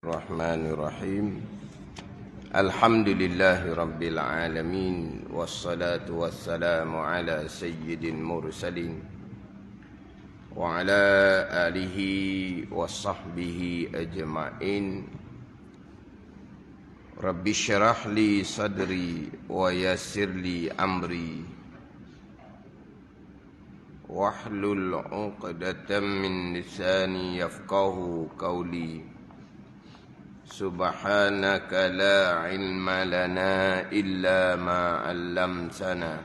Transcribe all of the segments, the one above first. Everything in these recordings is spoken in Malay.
Bismillahirrahmanirrahim. Alhamdulillahi rabbil alamin, wassalatu wassalamu ala sayyidil mursalin wa ala alihi wa sahbihi ajma'in. Rabbi syrah li sadri wa yassir li amri wahlul 'uqdatam min lisani yafqahu qawli. Subhanaka la ilma lana illa ma 'allamtana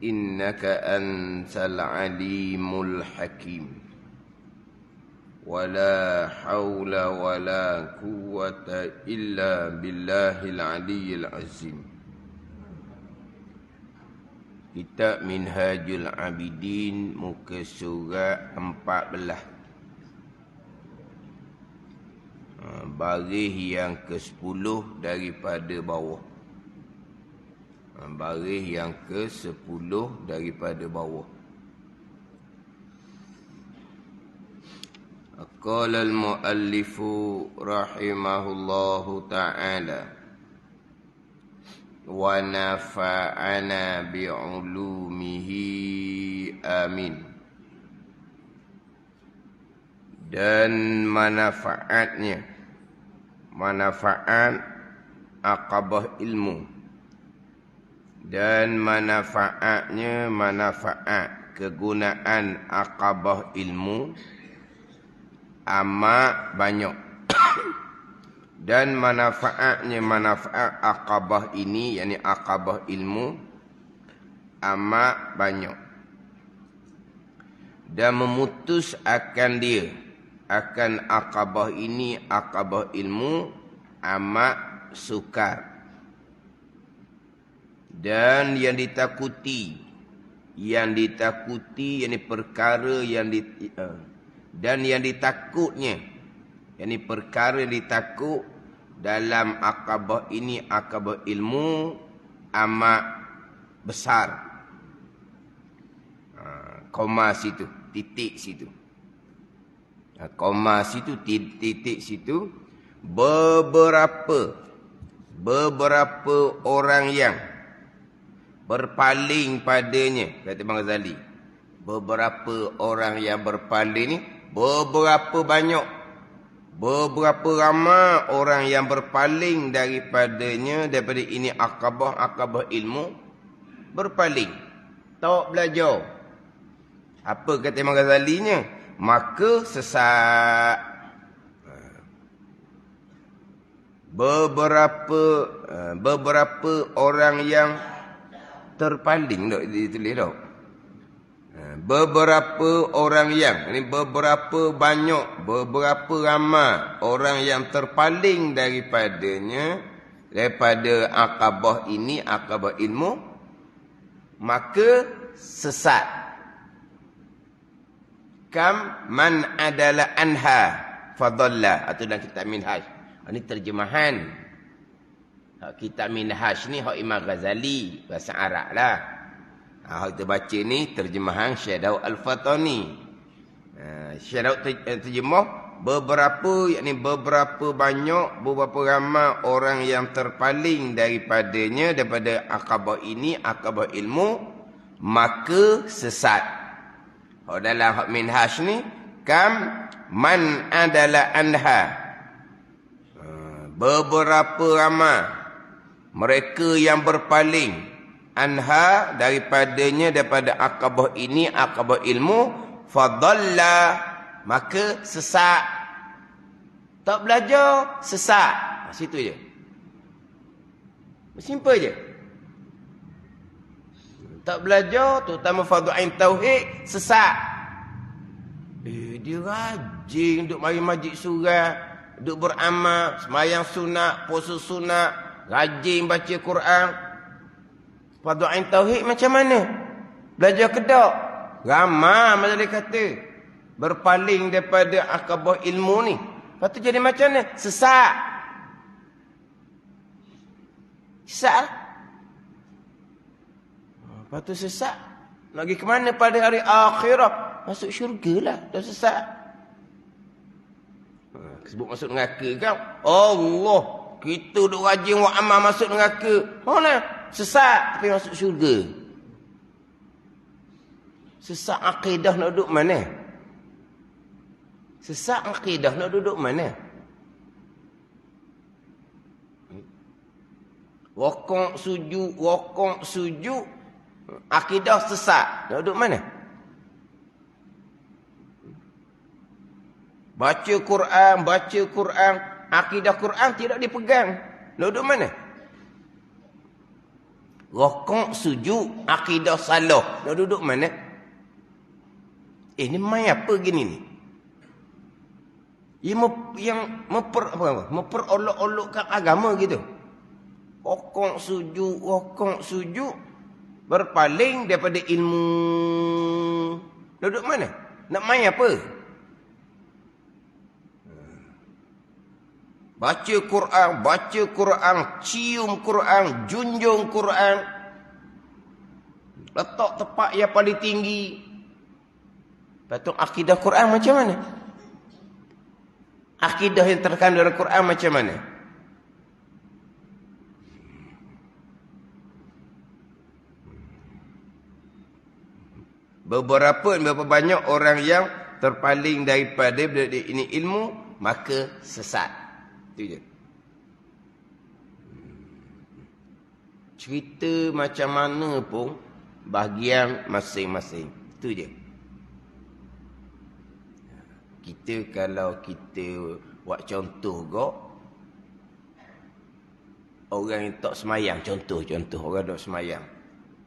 innaka antal alimul hakim. Wala haula wala quwwata illa billahil aliyyil azim. Kitab Minhajul Abidin, muka surat 14, baris yang ke-10 daripada bawah. Baris yang ke-10 daripada bawah. Qala al-muallifu rahimahullahu ta'ala wa nafa'ana bi'ulumihi amin. Dan manfaat aqabah ilmu, dan manfaatnya manfaat kegunaan aqabah ilmu amat banyak. Dan manfaatnya manfaat aqabah ini, yakni aqabah ilmu, amat banyak. Dan memutus akan dia, akan aqabah ini, aqabah ilmu, amat sukar. Dan yang ditakuti, yakni perkara yang dan yang ditakutnya, yakni perkara yang ditakut dalam aqabah ini, aqabah ilmu, amat besar. Koma situ, titik situ. Koma situ, titik situ. Beberapa orang yang berpaling padanya, kata Imam Ghazali. Beberapa orang yang berpaling ni, beberapa banyak, beberapa ramai orang yang berpaling daripadanya, daripada ini aqabah ilmu, berpaling, tak belajar. Apa kata Imam Ghazalinya? Maka sesat. Beberapa orang yang terpaling, tak ditulis tak? Beberapa orang yang, ini beberapa banyak, beberapa ramai orang yang terpaling daripadanya, daripada aqabah ini, aqabah ilmu, maka sesat. Kam man adalah anha fadalla, atau dalam kitab Minhaj. Ini terjemahan. Kitab Minhaj ni hak Imam Ghazali, bahasa Arab lah. Hak kita baca ni terjemahan Syekh Daud Al-Fatani. Syekh Daud terjemah beberapa, yakni beberapa banyak, beberapa ramai orang yang terpaling daripadanya, daripada aqabah ini, aqabah ilmu, maka sesat. Dalam hak Minhaj ni, kam man adalah anha, beberapa ramai mereka yang berpaling, anha, daripadanya, daripada aqabah ini, aqabah ilmu, fadalla, maka sesat. Tak belajar, sesat. Situ je. Simple je. Tak belajar, terutama fardu ain tauhid, sesat. Dia rajin duk mari majlis surah, duk beramal, sembahyang sunat, puasa sunat, rajin baca Quran. Fardu ain tauhid macam mana? Belajar ke tak? Ramai macam dia kata, berpaling daripada aqabah ilmu ni. Lepas tu jadi macam mana? Sesat. Sesat lah. Lepas tu sesat. Nak pergi ke mana pada hari akhirat? Masuk syurga lah. Dah sesat. Sebut masuk neraka kau. Allah. Kita duk rajin buat amal masuk neraka. Mana? Sesat tapi masuk syurga. Sesat akidah nak duduk mana? Sesat akidah nak duduk mana? Wokong sujud, akidah sesat. Nak duduk mana? Baca Quran, akidah Quran tidak dipegang. Nak duduk mana? Rokok sujud, akidah salah. Nak duduk mana? Ini main apa gini ni? Yang memperolok-olokkan agama gitu. Rokok sujud berpaling daripada ilmu. Nak duduk mana? Nak main apa? Baca Quran, cium Quran, junjung Quran. Letak tempat yang paling tinggi. Lepas akidah Quran macam mana? Akidah yang terkandung dalam Quran macam mana? Berapa banyak orang yang terpaling daripada ini ilmu, maka sesat. Itu je. Cerita macam mana pun bahagian masing-masing. Itu je. Kalau kita buat contoh kok, orang yang tak semayang, contoh orang tak semayang.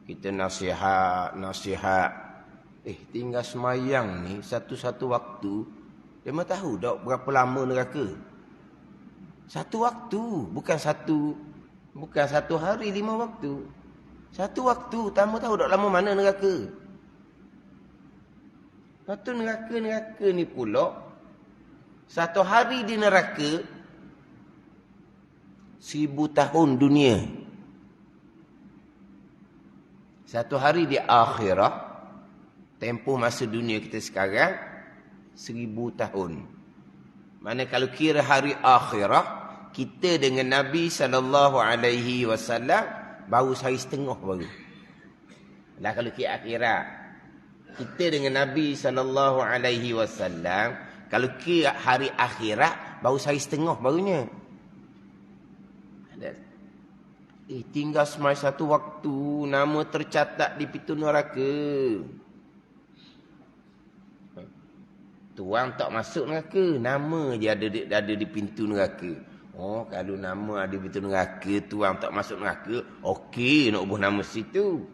Kita nasihat. Tinggal semayang ni satu-satu waktu, dia mah tahu tak berapa lama neraka. Satu waktu, bukan satu hari 5 waktu. Satu waktu, tamu tahu tak lama mana neraka. Satu neraka ni pula, satu hari di neraka 1000 tahun dunia. Satu hari di akhirat, tempoh masa dunia kita sekarang 1000 tahun. Mana kalau kira hari akhirat, kita dengan Nabi SAW baru sehari setengah baru. Lah kalau kira akhirat, kita dengan Nabi SAW kalau kira hari akhirat baru sehari setengah barunya. Tinggal semai satu waktu, nama tercatat di pintu neraka. Tuang tak masuk neraka, nama je ada di pintu neraka. Oh, kalau nama ada di pintu neraka, tuang tak masuk neraka, okey nak ubah nama situ.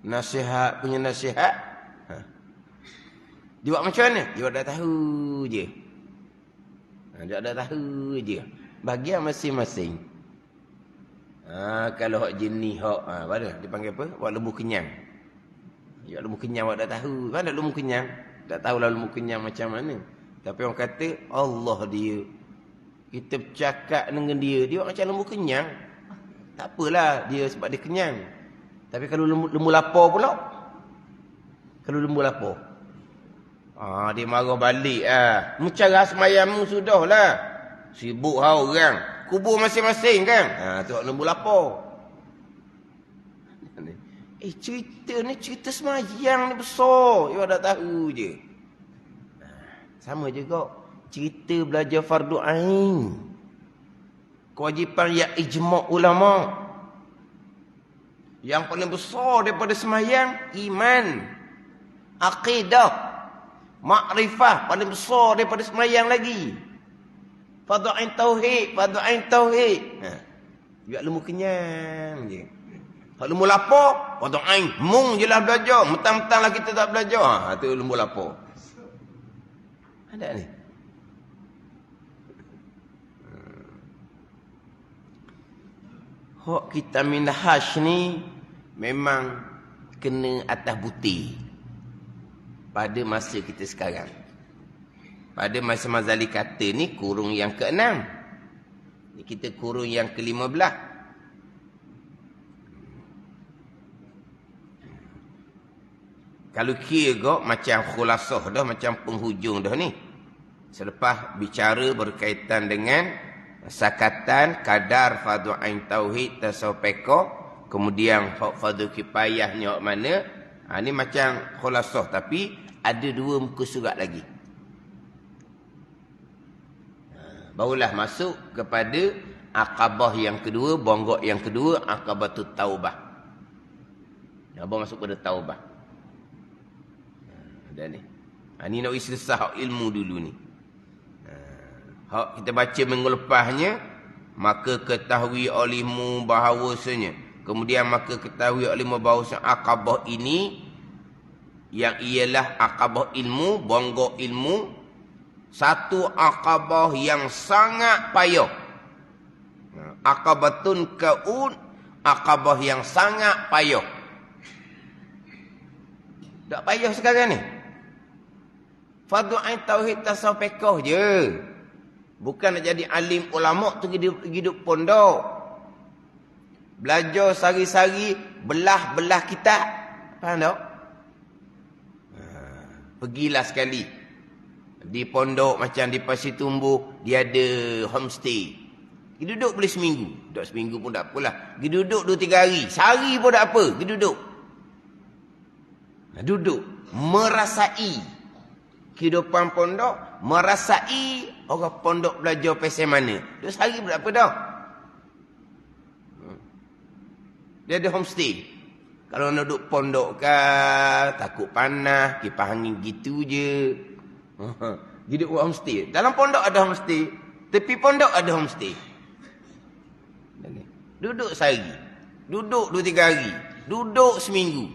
Nasihat punya nasihat. Dia buat macam mana? Dia dah tahu je. Dia dah tahu je. Bahagian masing-masing. Kalau hak jenis hak mana? Dia panggil apa? Buat lembu kenyang. Ya lembu kenyang awak dah tahu. Kan lembu kenyang? Tak tahulah lembu kenyang macam mana. Tapi orang kata Allah dia. Kita bercakap dengan dia macam lembu kenyang. Tak apalah dia sebab dia kenyang. Tapi kalau lembu lapar pula. Kalau lembu lapar. Dia marah balik Mencara semayammu sudahlah. Sibuk orang. Kubur masing-masing kan. Tu lembu lapar. Cerita semayang ni besar. You dah tahu je. Sama juga. Cerita belajar fardu ain. Kewajipan yang ijma' ulama'. Yang paling besar daripada semayang, iman. Akidah. Makrifah. Paling besar daripada semayang lagi. Fardu ain tauhid. Biar lembu kenyang je. Kalau lembu lapar, fardu ain. Mung je lah belajar. Mentang-mentang lah kita tak belajar. Itu lembu lapar. Ada ni. Hak kita minhaj ni memang kena atas butir pada masa kita sekarang. Pada masa Mazali kata ni kurung yang ke-6. Kita kurung yang ke-15. Kalau kira macam khulasah dah, macam penghujung dah ni. Selepas bicara berkaitan dengan sakatan, kadar, fardu ain tauhid, tasawuf fiqh, kemudian fardu kifayahnya mana. Ni macam khulasah, tapi ada 2 muka surat lagi. Barulah masuk kepada akabah yang kedua, bonggok yang kedua, akabatut taubah. Baru masuk pada taubah. Dah ni. Ni nak selesai ilmu dulu ni. Hak kita baca minggu lepasnya, maka ketahui olehmu bahawasanya. Kemudian maka ketahui olehmu bahawasanya akabah ini, yang ialah akabah ilmu, bonggok ilmu, satu akabah yang sangat payah. Akabatun kaun, akabah yang sangat payah. Tak payah sekarang ni. Fardu ain tauhid tasawuf fiqh je. Bukan nak jadi alim ulama tu hidup pondok. Belajar sari-sari, belah-belah kitab. Faham tak? Pergilah sekali. Di pondok macam di Pasir Tumbuh, dia ada homestay. Pergi duduk boleh seminggu. Duduk seminggu pun tak apalah. Pergi duduk 2-3 hari. Sehari pun tak apa. Pergi duduk. Duduk. Merasai kehidupan pondok, merasai orang pondok belajar pasal mana. Duduk sehari pun tak apa dah. Dia ada homestay. Kalau nak duduk pondok kan, takut panas, kipas angin gitu je. Hidup homestay. Dalam pondok ada homestay. Tepi pondok ada homestay. Duduk sehari. Duduk 2-3 hari. Duduk seminggu.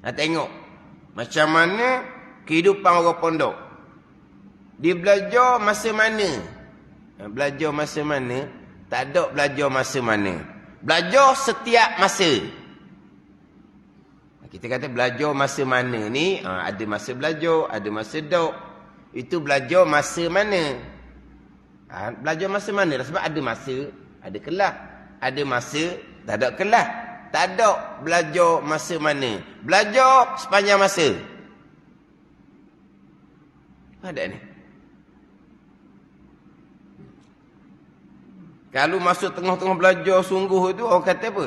Tengok. Macam mana kehidupan orang pondok. Dia belajar masa mana? Belajar masa mana? Tak ada belajar masa mana. Belajar setiap masa. Kita kata belajar masa mana ni, ada masa belajar, ada masa dok. Itu belajar masa mana? Belajar masa mana? Sebab ada masa, ada kelas. Ada masa, tak ada kelas. Tak ada belajar masa mana. Belajar sepanjang masa. Apa ada ni? Kalau masuk tengah-tengah belajar sungguh tu, orang kata apa?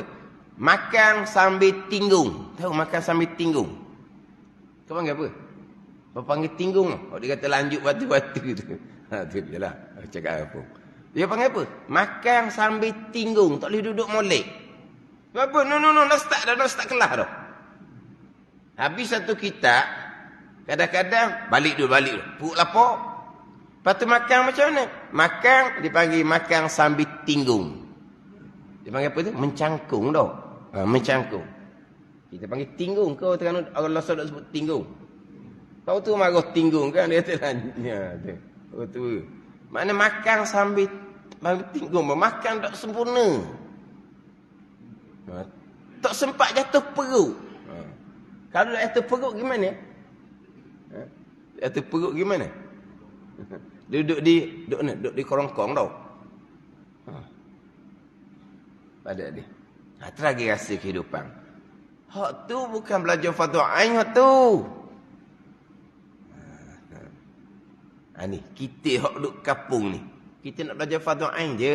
Makan sambil tinggung. Tahu makan sambil tinggung? Kau panggil apa? Kau panggil tinggung. Oh, dia kata lanjut batu-batu tu. Tu je lah. Cakap apa? Dia panggil apa? Makan sambil tinggung. Tak boleh duduk molek. Apa? No. Dah start kelas dah. Habis satu kitab. Kadang-kadang balik dulu. Puk lapar. Lepas tu makan macam mana? Makan, dipanggil makan sambil tinggung. Dia panggil apa tu? Mencangkung dah. Mencangkung. Kita panggil tinggung. Kau tengah orang Lasar nak sebut tinggung. Kau tu marah tinggung kan? Dia kata tu. Kau tu. Makna makan sambil tinggung. Makan tak sempurna. Tak sempat jatuh perut. Kalau jatuh perut gimana? Jatuh perut gimana? Duduk di korongkong tau. Pada dia. Itu lagi rasa kehidupan. Hak tu bukan belajar fardu ain hak tu. Ni kita hak duduk kampung ni. Kita nak belajar fardu ain je.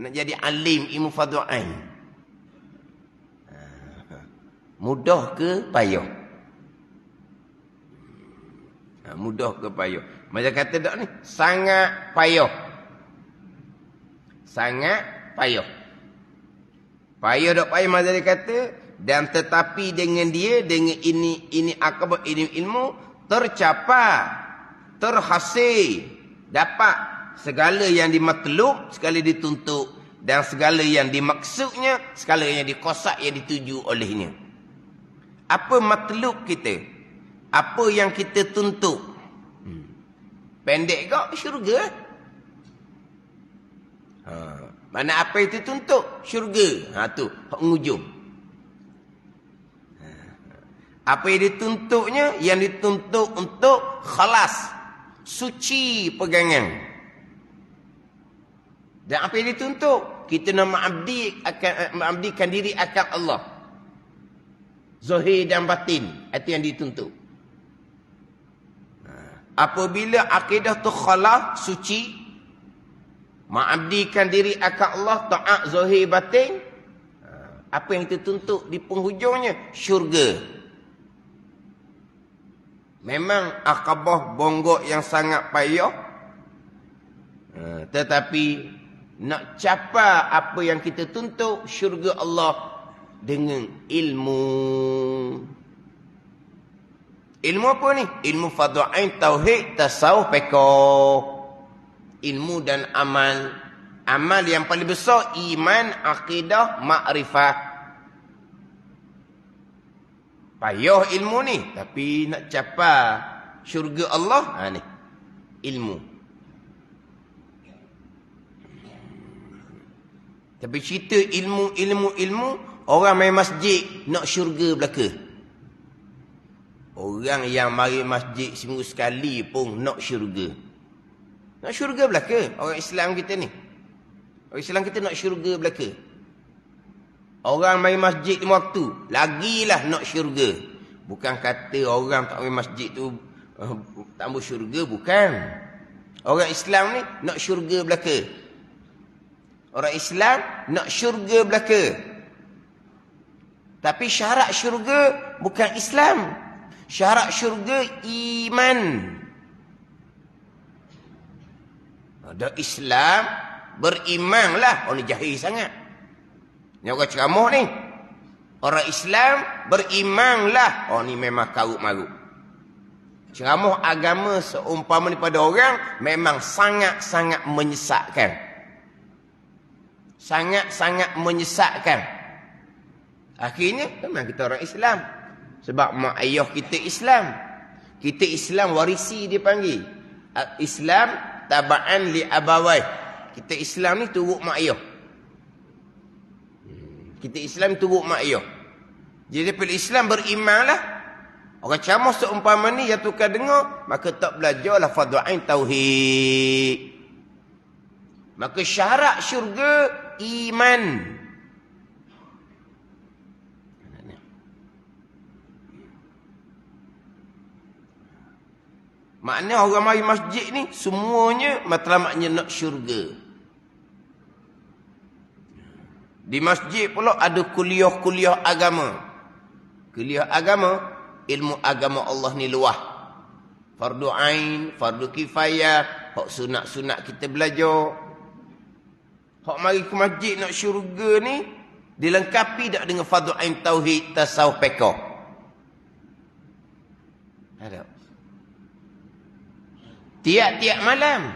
Nak jadi alim ilmu fardu ain. Mudah ke payah? Mudah ke payah? Macam kata tak ni, sangat payah. Sangat payah. Payah tak payah macam dia kata, dan tetapi dengan dia, dengan ini akabah ilmu, tercapai, terhasil, dapat segala yang dimatlub, segala dituntut, dan segala yang dimaksudnya, segala yang dikosak, yang dituju olehnya. Apa matlub kita? Apa yang kita tuntut? Pendek kau syurga. Mana apa itu tuntut? Syurga. Tu hak ngujung. Apa yang dituntutnya? Yang dituntut untuk khalas, suci pegangan. Dan apa yang dituntut? Kita nak mengabdikan diri akan Allah. Zahir dan batin. Itu yang dituntut. Apabila akidah tu khalas, suci, mengabdikan diri akan Allah, taat zahir batin, apa yang dituntut di penghujungnya? Syurga. Memang akabah bonggok yang sangat payah, tetapi nak capai apa yang kita tuntut, syurga Allah, dengan ilmu. Ilmu apa ni? Ilmu fardhu'ain, tauhid, tasawuf, fiqh. Ilmu dan amal. Amal yang paling besar iman, akidah, makrifah. Payah ilmu ni, tapi nak capai syurga Allah, ni ilmu. Tapi cerita ilmu, orang main masjid nak syurga belaka. Orang yang mari masjid seminggu sekali pun nak syurga. Nak syurga belaka orang Islam kita ni. Orang Islam kita nak syurga belaka. Orang mari masjid 5 waktu, lagilah nak syurga. Bukan kata orang tak mari masjid tu tak ambil syurga, bukan. Orang Islam ni nak syurga belaka. Orang Islam nak syurga belaka. Tapi syarat syurga bukan Islam. Syarat syurga iman. Ada Islam, berimanlah. Orang ni jahil sangat. Ni orang ceramah ni. Orang Islam, berimanlah. Oh ni memang karut-marut. Ceramah agama seumpama ni pada orang, memang sangat-sangat menyesatkan. Sangat-sangat menyesatkan. Akhirnya, memang kita orang Islam. Sebab mak ayah kita Islam. Kita Islam warisi dia panggil. Islam taba'an li abawai. Kita Islam ni turut mak ayah. Kita Islam turut mak ayah. Jadi daripada Islam berimanlah. Orang ceramah seumpama ni yang tukar dengar, maka tak belajarlah fardhu'ain tauhid. Maka syarat syurga iman. Maknanya orang mari masjid ni semuanya matlamatnya nak syurga. Di masjid pula ada kuliah-kuliah agama. Kuliah agama, ilmu agama Allah ni luah. Fardu ain, fardu kifayah, hak sunat-sunat kita belajar. Hak mari ke masjid nak syurga ni dilengkapi tak dengan fardu ain tauhid, tasawuf, fiqh. Ada. Tiap-tiap malam.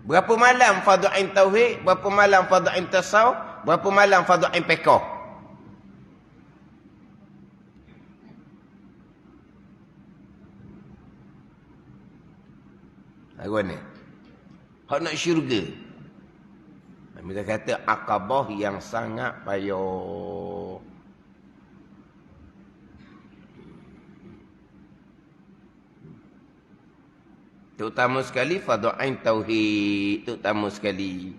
Berapa malam fardu ain tauhid, berapa malam fardu ain tasawuf, berapa malam fardu ain fiqh. Apa ni? Hak nak syurga. Kita kata akabah yang sangat payah. Terutama sekali fardu ain tauhid, terutama sekali.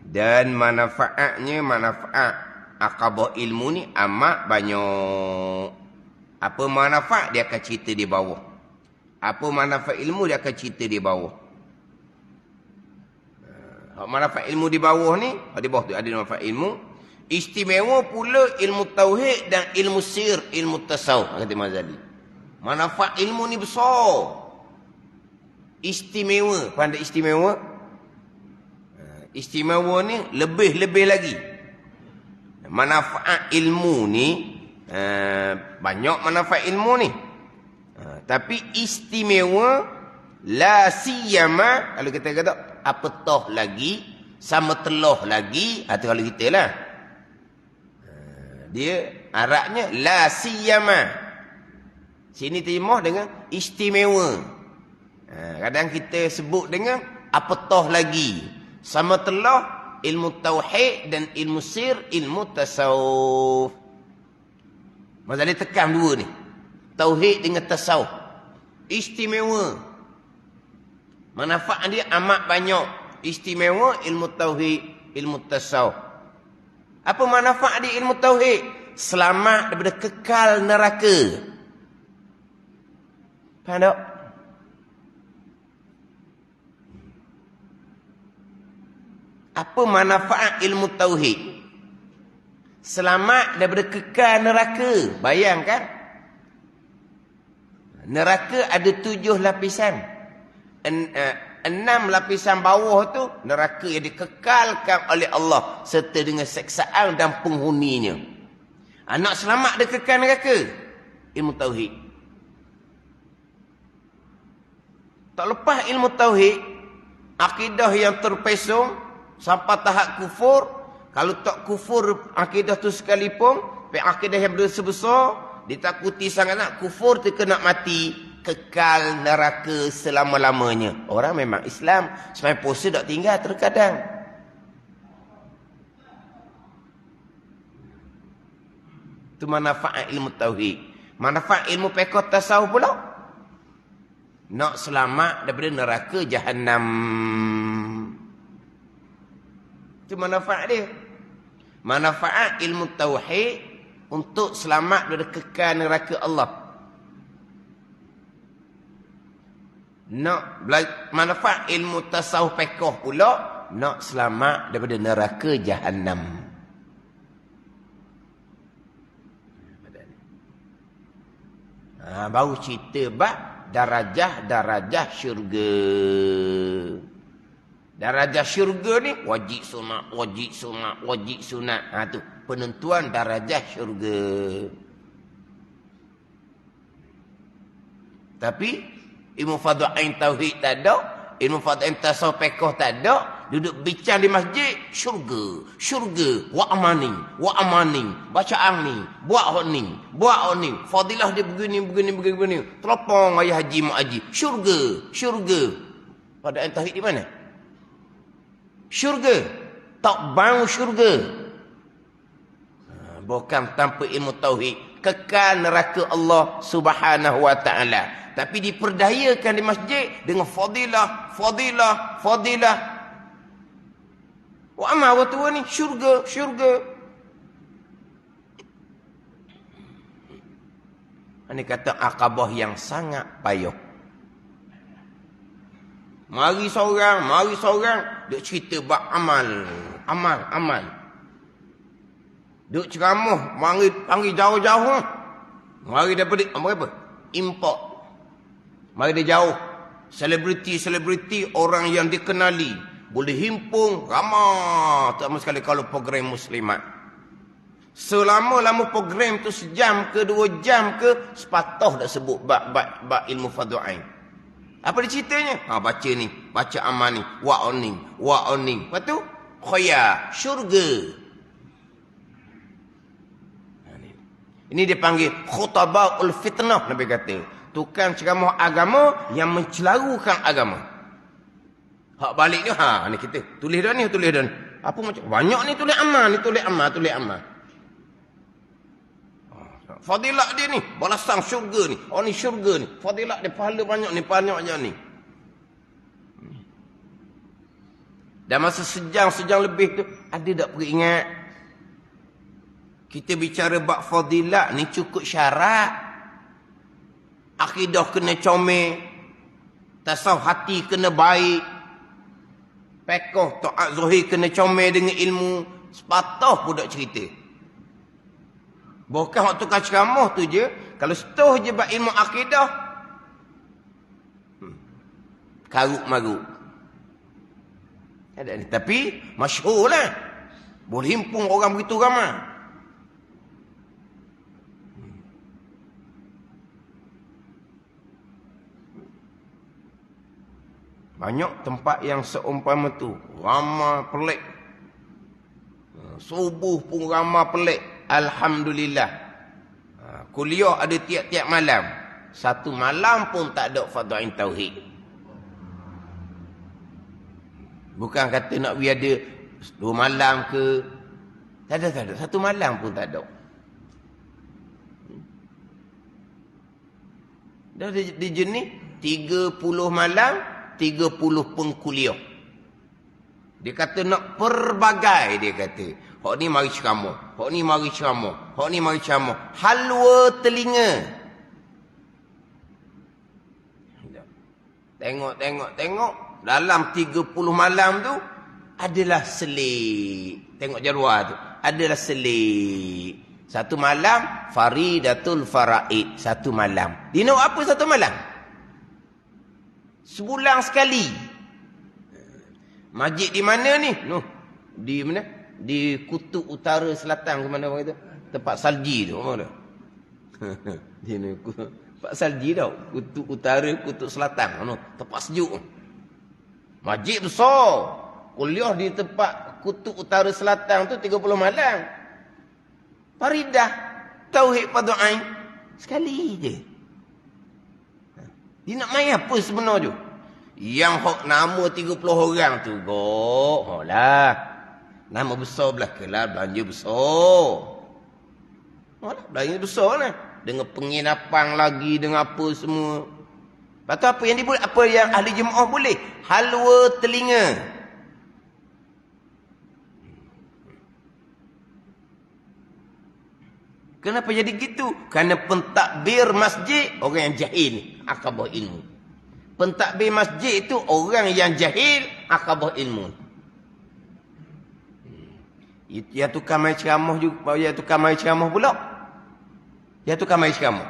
Dan manfaatnya, manfaat akabah ilmu ni amat banyak. Apa manfaat dia akan cerita di bawah. Apa manfaat ilmu dia akan cerita di bawah. Manfaat ilmu di bawah ni, di bawah tu ada manfaat ilmu. Istimewa pula ilmu tauhid dan ilmu sir, ilmu tasawuf, kata Imam Ghazali. Manfaat ilmu ni besar. Istimewa. Pandai istimewa? Istimewa ni lebih-lebih lagi. Manfaat ilmu ni, banyak manfaat ilmu ni. Tapi istimewa, la siyama, kalau kita kata, apatah lagi, sama telah lagi, itu kalau kita lah. Dia, Arabnya, la siyama. Sini terjemah dengan istimewa. Kadang kita sebut dengan apatah lagi. Sama telah ilmu tauhid dan ilmu sir, ilmu tasawuf. Mazali tekan dua ni. Tauhid dengan tasawuf. Istimewa. Manfaat dia amat banyak. Istimewa ilmu tauhid, ilmu tasawuf. Apa manfaat dia ilmu tauhid? selamat daripada kekal neraka. Faham tak? Apa manfaat ilmu tauhid? Selamat daripada kekal neraka. Bayangkan. Neraka ada 7 lapisan. 6 lapisan bawah tu neraka yang dikekalkan oleh Allah serta dengan seksaan dan penghuninya. Nak selamat dari kekal neraka? Ilmu tauhid. Tak lepas ilmu tauhid, akidah yang terpesong sampai tahap kufur. Kalau tak kufur akidah tu sekalipun, akidah yang berdosa besar, ditakuti sangat nak kufur tu kena mati, kekal neraka selama-lamanya. Orang memang Islam, sembahyang puasa tak tinggal terkadang. Itu manfaat ilmu tauhid. Manfaat ilmu fiqh tasawuf pula, nak selamat daripada neraka Jahannam. Itu manfaat dia. Manfaat ilmu tauhid untuk selamat dari kekal neraka Allah. Nak manfaat ilmu tasawuf fiqh pula, nak selamat daripada neraka Jahannam. Baru cerita bab darajah-darajah syurga. Darajah syurga ni wajib sunat, wajib sunat, wajib sunat. Tu penentuan darajah syurga. Tapi ilmu fardhu-ain tauhid tak ada, ilmu fardhu-ain tasawuf fiqh tak ada. Duduk bincang di masjid, syurga, syurga, wa amaning, bacaan ni, buat ni, fadilah dia begini. Teropong ayah haji mak haji, syurga. Fardhu-ain tauhid di mana? Syurga. Tak bau syurga. Bukan tanpa ilmu tauhid, kekal neraka Allah Subhanahu wa taala. Tapi diperdayakan di masjid dengan fadilah. Wa amma wa tu ni syurga. Ini kata akabah yang sangat payah. Mari seorang duk cerita bab amal. Duk ceramah, mari panggil jauh-jauh. Mari daripada apa? Import. Mari dia jauh. Selebriti orang yang dikenali. Boleh himpun ramah. Terutama sekali kalau program muslimat. Selama-lama program tu sejam ke 2 jam ke, sepatah dah sebut bab ilmu fardhu-ain. Apa dia ceritanya? Baca ni, baca amal ni, wa'oning. Lepas tu khayar, syurga. Ini dia panggil khutabaul fitnah, Nabi kata. Tukang ceramah agama yang mencelarukan agama. Hak balik ni, ni kita tulis dah ni. Apa macam banyak ni tulis amal. Fadilat dia ni, balasan syurga ni. Ni syurga ni. Fadilat dia pahala banyak ni. Dan masa sejam lebih tu, ada tak pergi ingat? Kita bicara bab fadilat ni cukup syarat. Akidah kena comel. Tasawuf hati kena baik. Fiqh taat zahir kena comel dengan ilmu. Sepatah pun tak cerita. Bukan waktu tukar ceramah tu je. Kalau setuh je bab ilmu akidah, karut-marut. Tapi masyhur lah. Boleh himpun orang begitu ramai. Banyak tempat yang seumpama tu. Ramai pelik. Subuh pun ramai pelik. Alhamdulillah. Kuliah ada tiap-tiap malam. Satu malam pun tak ada fardhu-ain tauhid. Bukan kata nak biar ada 2 malam ke. Tak ada. Satu malam pun tak ada. Dah di jenis 30 malam, 30 pengkuliah. Dia kata nak perbagai, dia kata. Hak ni mari ceramah, hak ni mari ceramah, hak ni mari ceramah. Halwa telinga. Tengok. Dalam 30 malam tu adalah selik. Tengok jadual tu. Adalah selik. Satu malam Faridatul Faraid. Satu malam. Dia nak apa satu malam? Sebulan sekali. Masjid di mana ni? Noh, di mana? Di kutub utara selatan ke mana orang kata? Tempat salji tu. Mana? Di ni tempat salji tau. Kutub utara, kutub selatan. Noh, tempat sejuk. Masjid besar. Kuliah di tempat kutub utara selatan tu 30 malam. Faridah tauhid fardu ain sekali je. Dia nak main apa sebenarnya? Yang hok nama 30 orang tu go. Lah. Nama besar belah kelar belanja besar. Lah, belanja besar lah. Dengan penginapan lagi, dengan apa semua. Lepas tu apa yang diboleh? Apa yang ahli jemaah boleh? Halwa telinga. Kenapa jadi gitu? Kerana pentadbir masjid orang yang jahil, akabah ilmu. Pentadbir masjid itu orang yang jahil, akabah ilmu. Ya tukar mai ceramah juga, ya tukar mai ceramah pula. Ya tukar mai ceramah.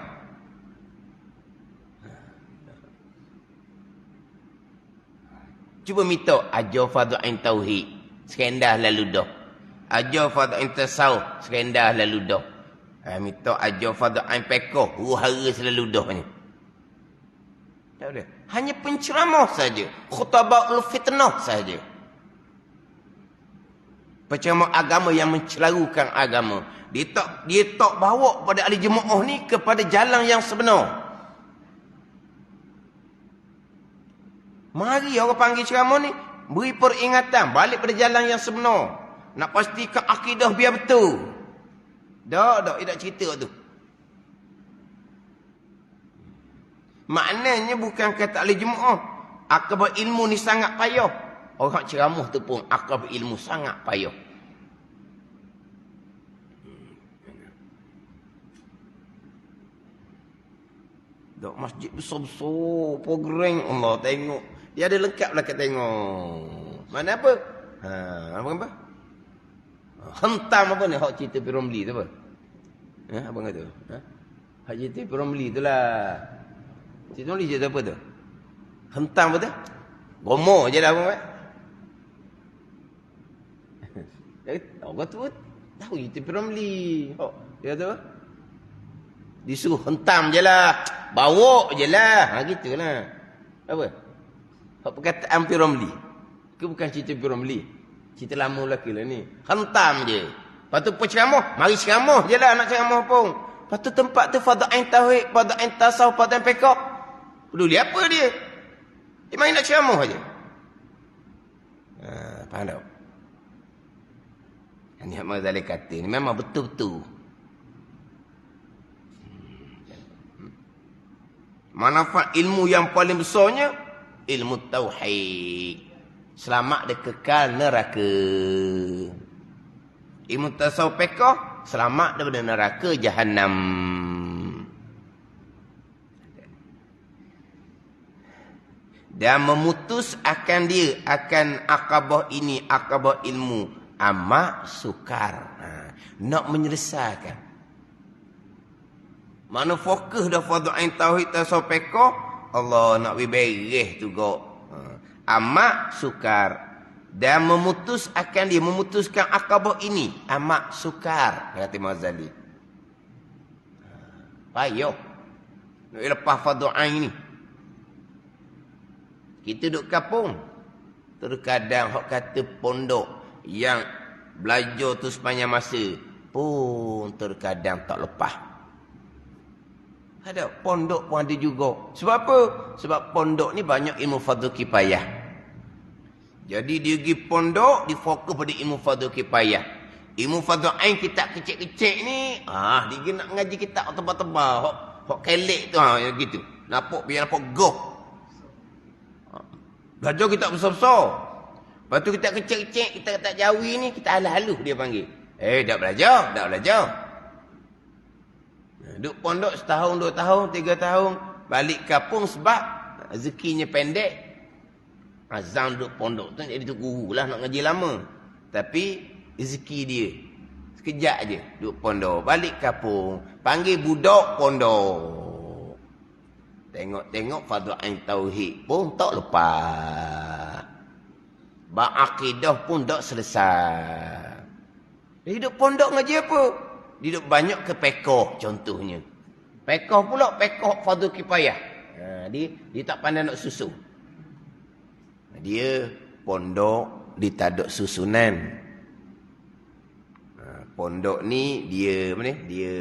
Cuba minta ajar fardu ain tauhid, serendah lalu dah. Ajar fardu ain tasawuf, serendah lalu dah. Minta ajar fardu ain fiqh, huru-hara selalu dah ni. Tak ada. Hanya penceramah saja, khutabaul fitnah saja. Penceramah agama yang mencelarukan agama. Dia tak bawa pada ahli jemaah ni kepada jalan yang sebenar. Mari orang panggil ceramah ni, beri peringatan, balik pada jalan yang sebenar. Nak pastikan akidah biar betul. Tak, tak cerita tu. Maknanya bukan kata ahli jemaah, akabah ilmu ni sangat payah. Orang ceramah tu pun akabah ilmu sangat payah. Dok masjid besar-besar, program Allah tengok. Dia ada lengkap lah kat tengok. Mana apa? Apa? Hentam apa ni? Hak cerita Piramli tu apa? Apa kata? Hak cerita Piramli tu lah. Cerita Piramli cerita apa tu? Hentam apa tu? Gomo je lah apa? Orang tu tahu cerita Piramli. Dia kata apa? Disuruh hentam je lah. Bawa je lah. Gitulah. Apa? Hak perkataan Piramli. Ke bukan cerita Piramli? Cerita lama lelaki lah ni. Hentam je. Lepas tu penceramah. Mari ceramah je lah nak ceramah pun. Lepas tu tempat tu fardu ain tauhid, fardu ain tasawuf, fardu ain fiqh. Peduli apa dia? Dia main nak ceramah je. Faham tak? Ini Ahmad Ghazali kata ni memang betul-betul. Manfaat ilmu yang paling besarnya ilmu tauhid. Selamat dia kekal neraka. Ilmu tasawuf fiqh selamat daripada neraka Jahannam. Dan memutus akan dia akan akabah ini, akabah ilmu amat sukar. Nak menyelesaikan. Mana fokus dah fardu ain tauhid tasawuf fiqh, Allah nak beres tu kok. Amat sukar. Dan memutuskan akabah ini amat sukar, kata Imam Ghazali. Payah nak lepas fardu ain ni. Kita duduk kampung, terkadang hok kata pondok yang belajar tu sepanjang masa pun terkadang tak lepas. Ada pondok pun ada juga. Sebab apa? Sebab pondok ni banyak ilmu fardu kifayah. Jadi dia pergi pondok, difokus pada ilmu fardu kifayah. Ilmu fardu ain kitab kecil-kecil ni, dia pergi nak ngaji kitab tebal-tebal, hok kelek tu gitu. Nampak biar nampak goh. Belajar kitab besar-besar. Lepas tu kita kecek-kecek, kita tak jawi ni, kita haluh dia panggil. Dak belajar, dak belajar. Duduk pondok setahun, 2 tahun, 3 tahun. Balik kampung sebab rezekinya pendek. Azam duduk pondok tu jadi tu guru lah nak ngaji lama. Tapi rezeki dia sekejap je duduk pondok. Balik kampung, panggil budak pondok. Tengok-tengok fardu ain tauhid pun tak lepas. Bab akidah pun tak selesai. Dia hidup pondok ngaji apa? Dia hidup banyak ke pekoh contohnya. Pekoh pula, pekoh fardu kifayah. Dia tak pandai nak susun. Dia pondok, dia tak ada susunan. Pondok ni dia apa ni? Dia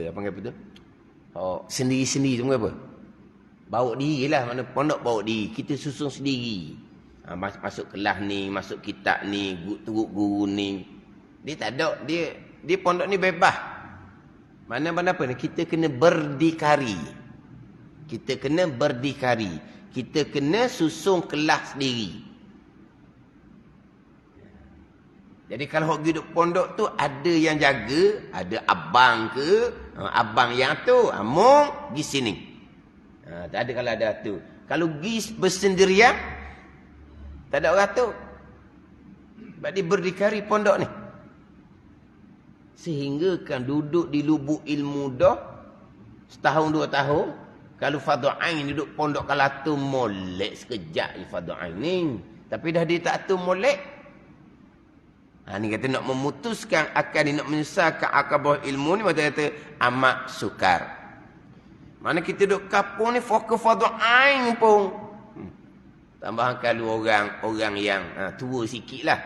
apa panggil apa tu? Sendiri-sendiri tu apa? Bawa diri lah. Mana pondok bawa diri. Kita susun sendiri. Masuk kelas ni, masuk kitab ni, turut guru ni. Dia tak ada. Dia pondok ni bebas. Mana-mana apa ni? Kita kena berdikari. Kita kena berdikari. Kita kena susun kelas sendiri. Jadi kalau orang duduk pondok tu ada yang jaga, ada abang ke, abang yang tu, among di sini. Tak ada kalau ada tu. Kalau pergi bersendirian, tak ada orang tu. Sebab dia berdikari pondok ni. Sehingga kan duduk di lubuk ilmu dah setahun 2 tahun. Kalau fardu ain duduk pondok kalau tu molek sekejap je fardu ain ni. Tapi dah dia tak tu molek. Ni kata nak memutuskan akan dia nak menyelesaikan akabah ilmu ni, macam kata amat sukar. Mana kita duduk kampung ni fokus fardu ain pun. Tambahan kalau orang yang tua sikit lah.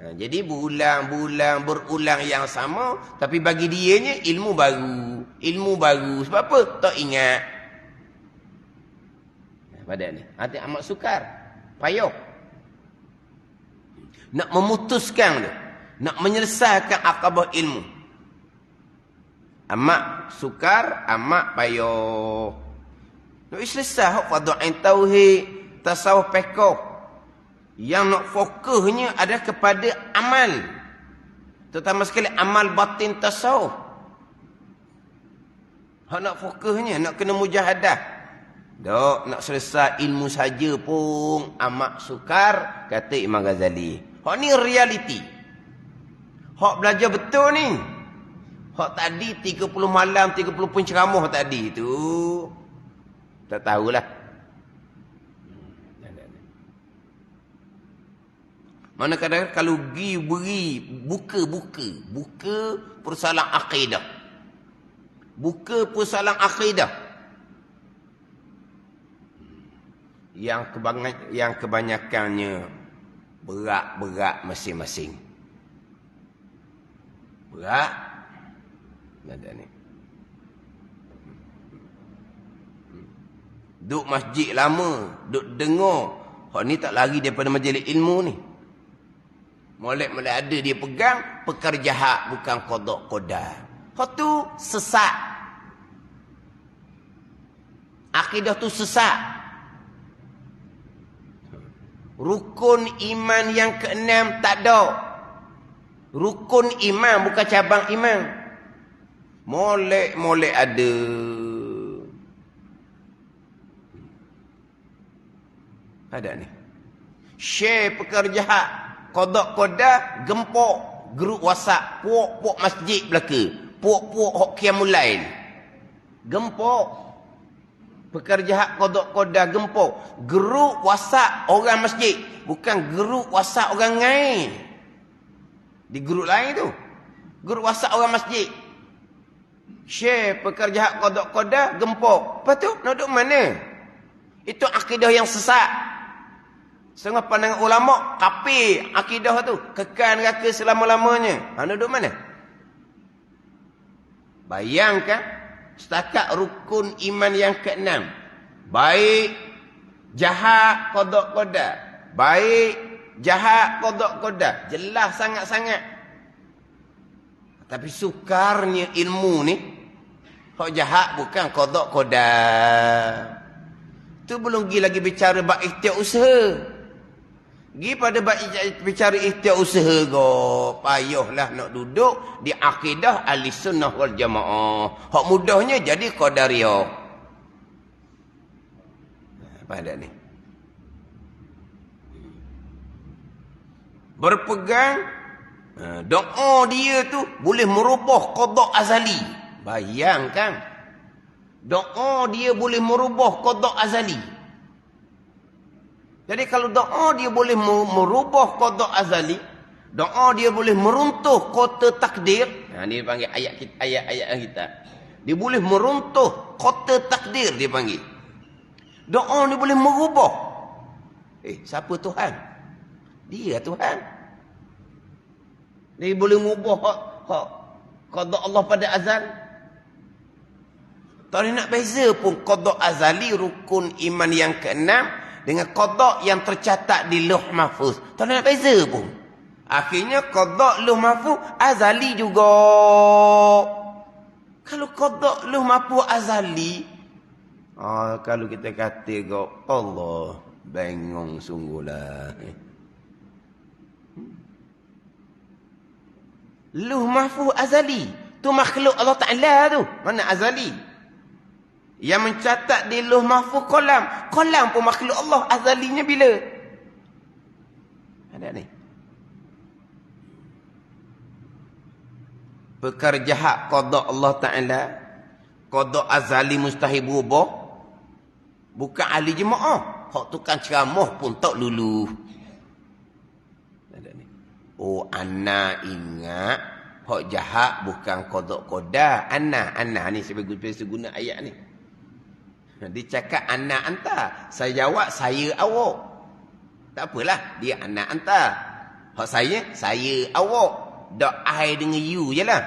Jadi berulang yang sama. Tapi bagi dianya ilmu baru. Ilmu baru. Sebab apa? Tak ingat. Pada ni. Hati amat sukar. Payah. Nak memutuskan dia. Nak menyelesaikan akabah ilmu. Amat sukar. Amat payah. Nak selesai. Fardu ain tauhid. Tasawuf pekoh. Yang nak fokusnya ada kepada amal. Terutama sekali amal batin tasawuf. Hak nak fokusnya, nak kena mujahadah. Tak, nak selesai ilmu saja pun amat sukar, kata Imam Ghazali. Hak ni realiti. Hak belajar betul ni. Hak tadi 30 malam, 30 penceramah tadi tu. Tak tahulah. Mana kadang kalau pergi beri buka persoalan akidah. Buka persoalan akidah. Yang kebanyakannya berat masing-masing. Berat. Ada ni. Duk masjid lama, duk dengar. Hak ni tak lari daripada majlis ilmu ni. Molek-molek ada dia pegang, perkara jahat bukan qada qadar. Hak tu sesat. Akidah tu sesat. Rukun iman yang ke-6 tak ada. Rukun iman bukan cabang iman. Molek-molek ada. Ada ni. Share perkara jahat. Qada qadar gempok grup WhatsApp, puak-puak masjid belaka, puak-puak hok qiyamul lail. Gempok. Perkara jahat qada qadar gempok, grup WhatsApp orang masjid, bukan grup WhatsApp orang lain. Di grup lain tu. Grup WhatsApp orang masjid. Share perkara jahat qada qadar gempok. Lepas tu nak duduk mana? Itu akidah yang sesat. Setengah pandangan ulama, kafir akidah tu. Kekal neraka selama-lamanya. Duduk mana? Bayangkan, setakat rukun iman yang ke-6. Baik, jahat, qada qadar. Baik, jahat, qada qadar. Jelas sangat-sangat. Tapi sukarnya ilmu ni, hak jahat bukan qada qadar. Tu belum lagi bicara bab ikhtiar usaha. Gi pada bicara ikhtiar usaha go, payahlah nak duduk di akidah Ahlussunnah wal Jamaah. Hak mudahnya jadi Qadariyah. Apa ada ni? Berpegang doa dia tu boleh merubah qada azali. Bayangkan. Doa dia boleh merubah qada azali. Jadi kalau doa dia boleh merubah qada azali, doa dia boleh meruntuh kota takdir. Ni panggil ayat-ayat kita. Dia boleh meruntuh kota takdir dia panggil. Doa ni boleh merubah. Siapa Tuhan? Dia Tuhan. Dia boleh mengubah hak qada Allah pada azal. Tak nak beza pun qada azali rukun iman yang keenam dengan qada yang tercatat di Lauh Mahfuz. Tak nak beza pun. Akhirnya qada Lauh Mahfuz azali juga. Kalau qada Lauh Mahfuz azali, kalau kita kata kau Allah bengong sungguhlah. Lauh Mahfuz azali. Tu makhluk Allah Ta'ala tu. Mana azali? Yang mencatat di Lauh Mahfuz kolam. Kolam pun makhluk Allah. Azalinya bila? Ada ni. Perkara jahat qada Allah Ta'ala. Qada azali mustahil berubah. Bukan ahli jemaah. Hak tukang ceramah pun tak lulu. Ada ni. Ana ingat. Hak jahat bukan qada. Ana ni sebagai guna ayat ni. Dia cakap anak anta. Saya jawab saya awak. Tak apalah. Dia anak anta. Hak saya awak. Dok I dengan you je lah.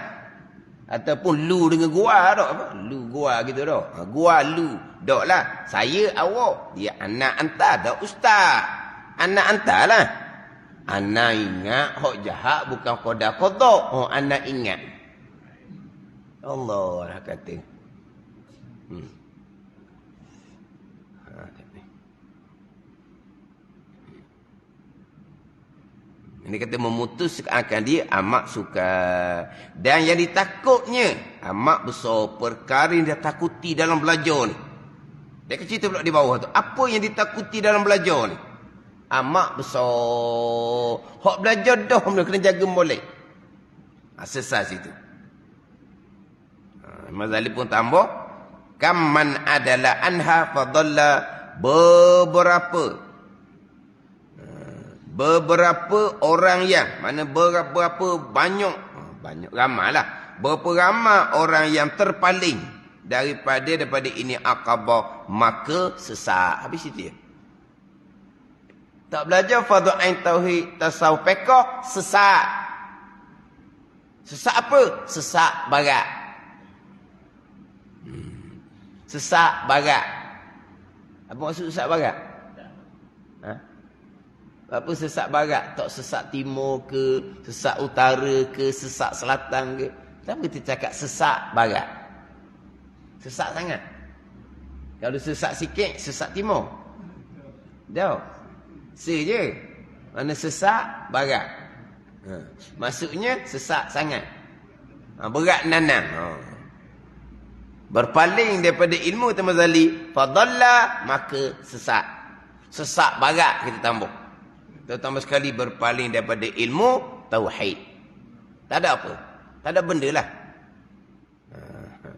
Ataupun lu dengan gua dok. Apa? Lu gua gitu dok. Gua lu. Dok lah. Saya awak. Dia anak anta. Dok ustaz. Anak anta lah. Anak ingat. Hak jahat bukan qada. Anak ingat. Allah lah kata. Ini kata memutuskan dia amat suka. Dan yang ditakutnya amat besar perkara yang dia takuti dalam belajar ni. Dia cerita pula di bawah tu. Apa yang ditakuti dalam belajar ni? Amat besar. Hak belajar dah kena jaga molek. Sesat situ. Imam Ghazali pun tambah. Kamman adalah anha fadalla beberapa orang yang mana berapa banyak ramailah berapa ramai orang yang terpaling daripada ini aqabah maka sesat. Habis itu ya. Tak belajar fardhu ain tauhid tasawuf fiqh sesat. Sesat apa? Sesat barat. Sesat barat. Apa maksud sesat barat? Apa sesat barat? Tak sesat timur ke, sesat utara ke, sesat selatan ke. Kenapa kita cakap sesat barat? Sesat sangat. Kalau sesat sikit, sesat timur. Jauh. Je. Mana sesat barat. Maksudnya sesat sangat. Berat nanang. Berpaling daripada ilmu Tamazali, fadalla maka sesat. Sesat barat kita tambah. Terutama sekali berpaling daripada ilmu tauhid. Tak ada apa. Tak ada benda lah.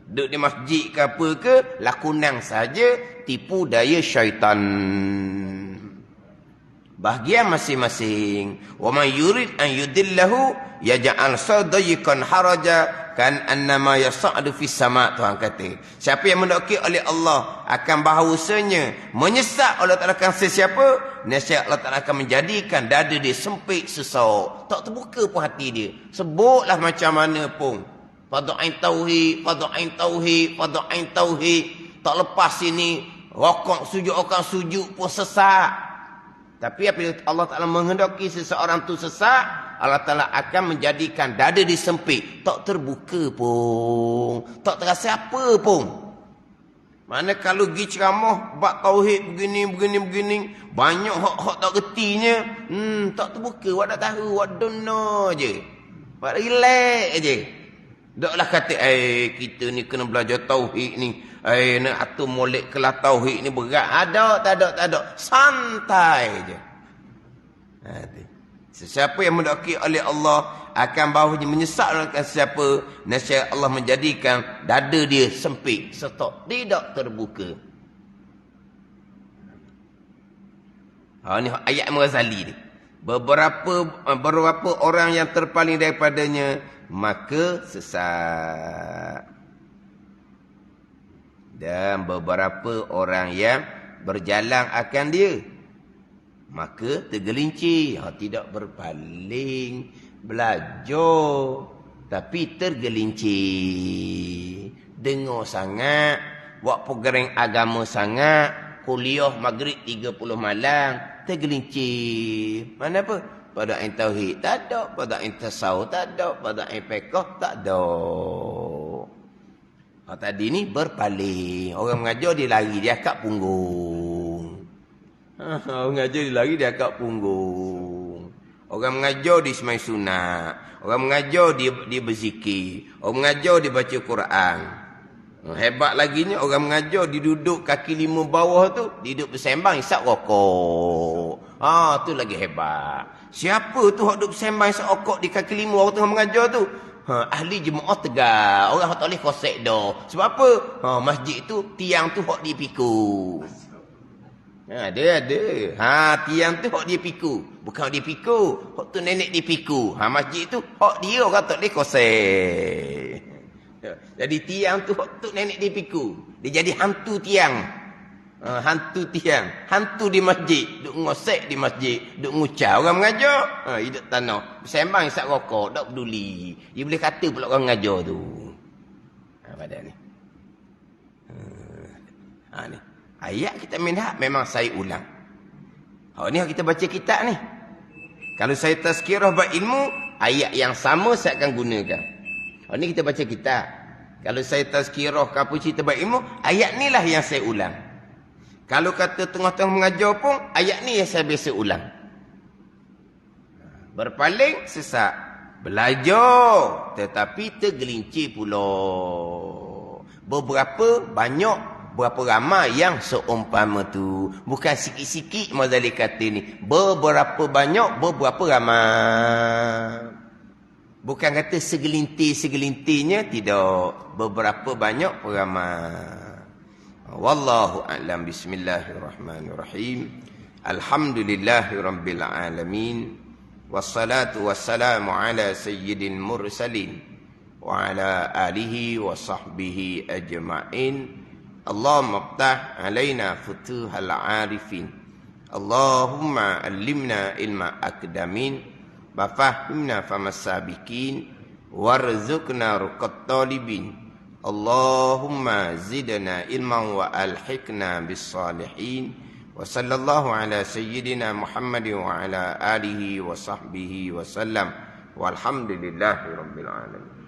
Duduk di masjid ke apa ke, lakonan saja tipu daya syaitan. Bahagian masing-masing. Wa man yurid an yudillahu yaj'al sadaykan haraja kan annama yas'adu fis sama'. Tuhan kata, siapa yang mendaki oleh Allah akan bahawasanya menyesat Allah Taala akan sesiapa, nescaya Allah Taala akan menjadikan dada dia sempit sesak. Tak terbuka pun hati dia. Sebutlah macam mana pun. Fardhu ain tauhid, fardhu ain tauhid, fardhu ain tauhid. Tak lepas ini rokok sujud pun sesat. Tapi apabila Allah Ta'ala menghendaki seseorang tu sesat, Allah Ta'ala akan menjadikan dada disempit. Tak terbuka pun. Tak terasa apa pun. Mana kalau pergi ceramah bab tauhid begini, banyak hak tak retinya. Tak terbuka, awak tak tahu, awak don't know je. Awak relax je. Taklah kata kita ni kena belajar tauhid ni. Nak atur molek kelas tauhid ni berat. Tak ada. Santai je. Sesiapa yang mendaki oleh Allah akan bahunya menyesalkan siapa nasihat Allah menjadikan dada dia sempit serta tidak terbuka. Ni ayat Ghazali ni. Beberapa orang yang terpaling daripadanya maka sesat. Dan beberapa orang yang berjalan akan dia maka tergelincir. Tidak berpaling, belajar, tapi tergelincir. Dengar sangat, buat program agama sangat, kuliah maghrib 30 malam, tergelincir. Mana apa? Pada ain tauhid tak ada, pada ain tasawuf tak ada, pada ain fiqh tak ada. Tadi ni berpaling. Orang mengajar dia lari, dia akak punggung. Orang mengajar dia lari, dia akak punggung. Orang mengajar dia semai sunat. Orang mengajar dia berzikir. Orang mengajar dia baca Quran. Hebat laginya orang mengajar dia duduk kaki 5 bawah tu, dia duduk bersembang isap rokok. Tu lagi hebat. Siapa tu hok duduk bersembang isap rokok di kaki 5 orang tengah mengajar tu? Ahli jemaah tegak. Orang tak boleh kosek dah. Sebab apa? Masjid tu tiang tu hok dia pikul. Ada. Tiang tu hok dia pikul. Bukan hok dia pikul. Hok tu nenek dia pikul. Masjid tu hok dia orang tak boleh kosek. Jadi tiang tu hok tu nenek dia pikul. Dia jadi hantu tiang. Hantu tiang. Hantu di masjid. Duk ngosek di masjid. Duk ngucap. Orang mengajar. Hidup tanah. Bersembang isap rokok. Tak peduli. Dia boleh kata pula orang mengajar tu. Pada ni. Ni. Ayat kita minhaj memang saya ulang. Ni kita baca kitab ni. Kalau saya tazkirah berilmu, ayat yang sama saya akan gunakan. Ni kita baca kitab. Kalau saya tazkirah ke apa cerita berilmu, ayat ni lah yang saya ulang. Kalau kata tengah-tengah mengajar pun, ayat ni yang saya biasa ulang. Berpaling, sesat. Belajar, tetapi tergelincir pula. Berapa ramai yang seumpama tu. Bukan sikit-sikit Mazali kata ni. Beberapa banyak, beberapa ramai. Bukan kata segelintir-segelintirnya, tidak. Beberapa banyak, ramai. Wallahu a'lam. Bismillahirrahmanirrahim. Alhamdulillahirabbil alamin. Wassalatu wassalamu ala sayyidil mursalin wa ala alihi wa sahbihi ajma'in. Allahumma iftah alaina futuhal arifin. Allahumma allimna ilma akdamin wa fahimna famas sabiqin warzuqna ruqat talibin. Allahumma zidna ilman wa alhiqna bis salihin. Wa sallallahu ala sayyidina Muhammadin wa ala alihi wa sahbihi wa sallam. Walhamdulillahi rabbil alamin.